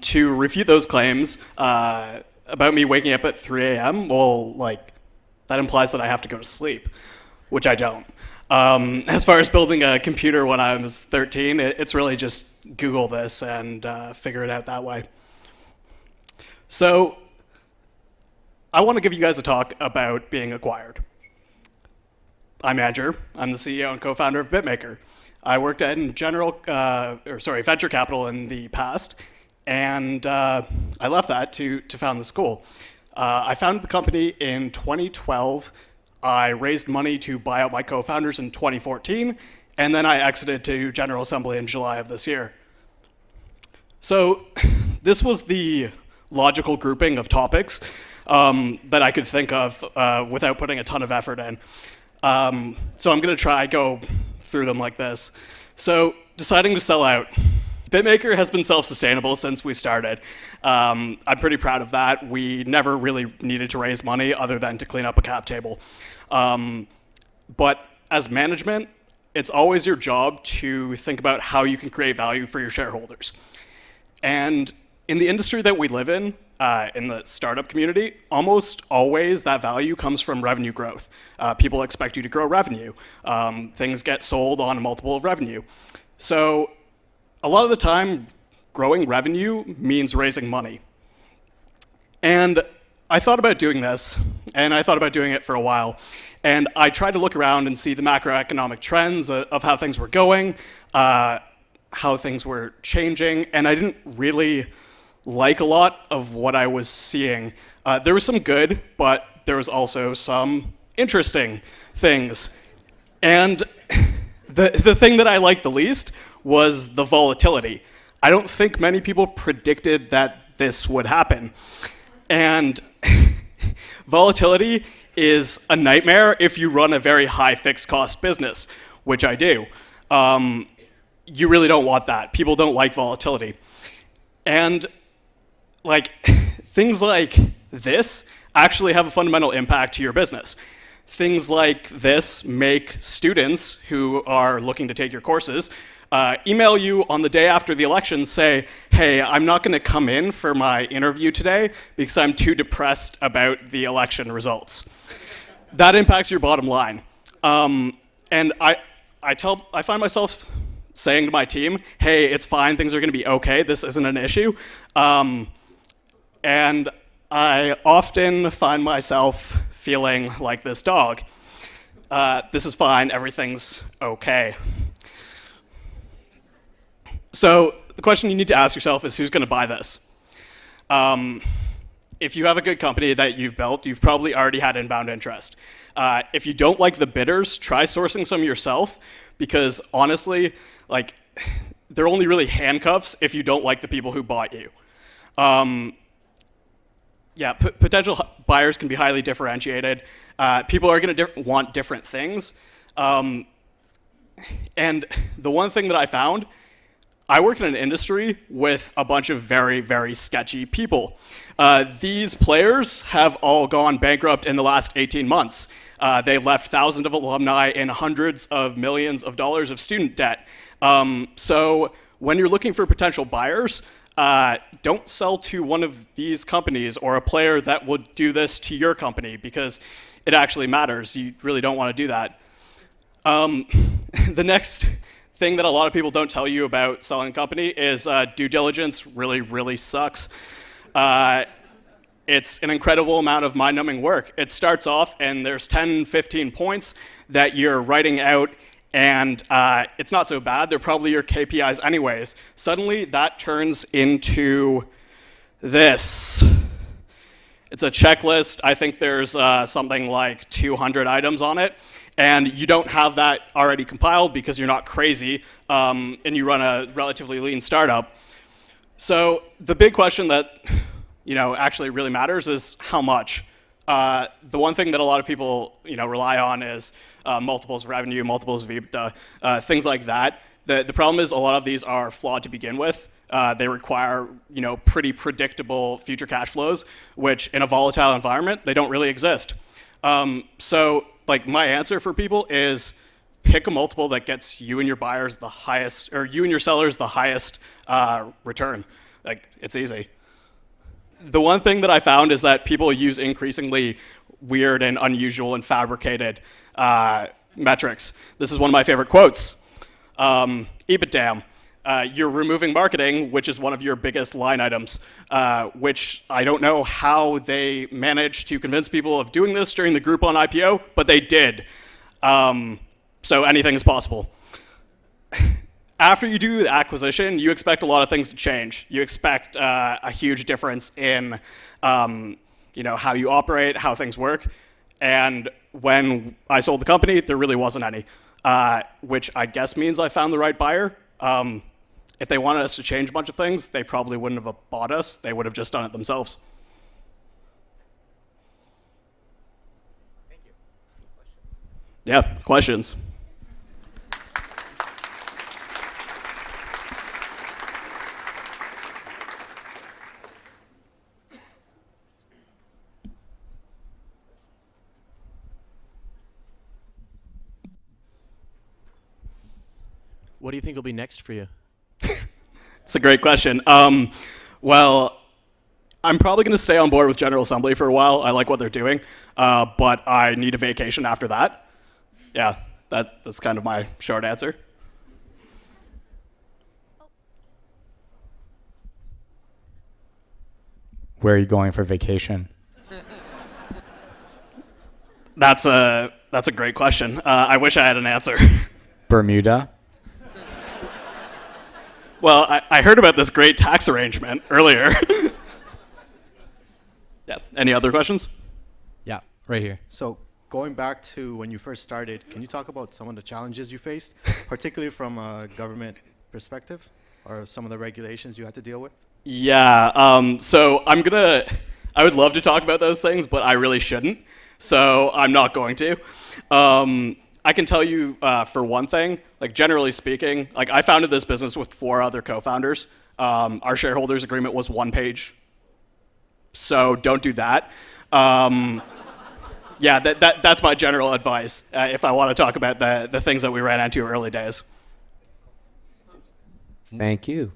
To refute those claims about me waking up at 3 a.m., well, like, that implies that I have to go to sleep, which I don't. As far as building a computer when I was 13, it's really just Google this and figure it out that way. So I want to give you guys a talk about being acquired. I'm Andrew. I'm the CEO and co-founder of BitMaker. I worked in venture capital in the past, and I left that to found the school. I founded the company in 2012. I raised money to buy out my co-founders in 2014, and then I exited to General Assembly in July of this year. So this was the logical grouping of topics that I could think of without putting a ton of effort in. So I'm going to try go through them like this. So deciding to sell out. BitMaker has been self-sustainable since we started. I'm pretty proud of that. We never really needed to raise money other than to clean up a cap table. But as management, it's always your job to think about how you can create value for your shareholders. And in the industry that we live in the startup community, almost always that value comes from revenue growth. People expect you to grow revenue. Things get sold on a multiple of revenue. So a lot of the time, growing revenue means raising money. And I thought about doing this, and I thought about doing it for a while. And I tried to look around and see the macroeconomic trends of how things were going, how things were changing, and I didn't really like a lot of what I was seeing. There was some good, but there was also some interesting things. And the thing that I liked the least was the volatility. I don't think many people predicted that this would happen. And volatility is a nightmare if you run a very high fixed cost business, which I do. You really don't want that. People don't like volatility. And like things like this actually have a fundamental impact to your business. Things like this make students who are looking to take your courses email you on the day after the election, say, hey, I'm not going to come in for my interview today because I'm too depressed about the election results. That impacts your bottom line. And I find myself saying to my team, hey, it's fine, things are going to be okay, this isn't an issue. And I often find myself feeling like this dog. This is fine, everything's okay. So the question you need to ask yourself is, who's going to buy this? If you have a good company that you've built, you've probably already had inbound interest. If you don't like the bidders, try sourcing some yourself, because honestly, like, they're only really handcuffs if you don't like the people who bought you. Potential buyers can be highly differentiated. People are going to want different things. And the one thing that I found, I work in an industry with a bunch of very, very sketchy people. These players have all gone bankrupt in the last 18 months. They've left thousands of alumni and hundreds of millions of dollars of student debt. So when you're looking for potential buyers, don't sell to one of these companies or a player that will do this to your company, because it actually matters. You really don't want to do that. The next thing that a lot of people don't tell you about selling a company is due diligence really, really sucks. It's an incredible amount of mind-numbing work. It starts off and there's 10, 15 points that you're writing out, and it's not so bad. They're probably your KPIs anyways. Suddenly that turns into this. It's a checklist. I think there's something like 200 items on it. And you don't have that already compiled because you're not crazy, and you run a relatively lean startup. So the big question that actually really matters is how much. The one thing that a lot of people rely on is multiples of revenue, multiples of EBITDA, things like that. The problem is a lot of these are flawed to begin with. They require pretty predictable future cash flows, which in a volatile environment, they don't really exist. So like my answer for people is pick a multiple that gets you and your buyers the highest, or you and your sellers the highest return. Like, it's easy. The one thing that I found is that people use increasingly weird and unusual and fabricated metrics. This is one of my favorite quotes. EBITDA. You're removing marketing, which is one of your biggest line items, which I don't know how they managed to convince people of doing this during the Groupon IPO, but they did. So anything is possible. After you do the acquisition, you expect a lot of things to change. You expect a huge difference in how you operate, how things work. And when I sold the company, there really wasn't any, which I guess means I found the right buyer. If they wanted us to change a bunch of things, they probably wouldn't have bought us. They would have just done it themselves. Thank you. Questions? Yeah, questions. What do you think will be next for you? It's a great question. Well, I'm probably going to stay on board with General Assembly for a while. I like what they're doing, but I need a vacation after that. Yeah, that's kind of my short answer. Where are you going for vacation? That's a great question. I wish I had an answer. Bermuda? Well, I heard about this great tax arrangement earlier. Yeah. Any other questions? Yeah, right here. So going back to when you first started, can you talk about some of the challenges you faced, particularly from a government perspective, or some of the regulations you had to deal with? Yeah. So I would love to talk about those things, but I really shouldn't. So I'm not going to. I can tell you for one thing, like generally speaking, like I founded this business with 4 other co-founders. Our shareholders agreement was 1 page. So don't do that. Yeah, that's my general advice if I want to talk about the things that we ran into early days. Thank you.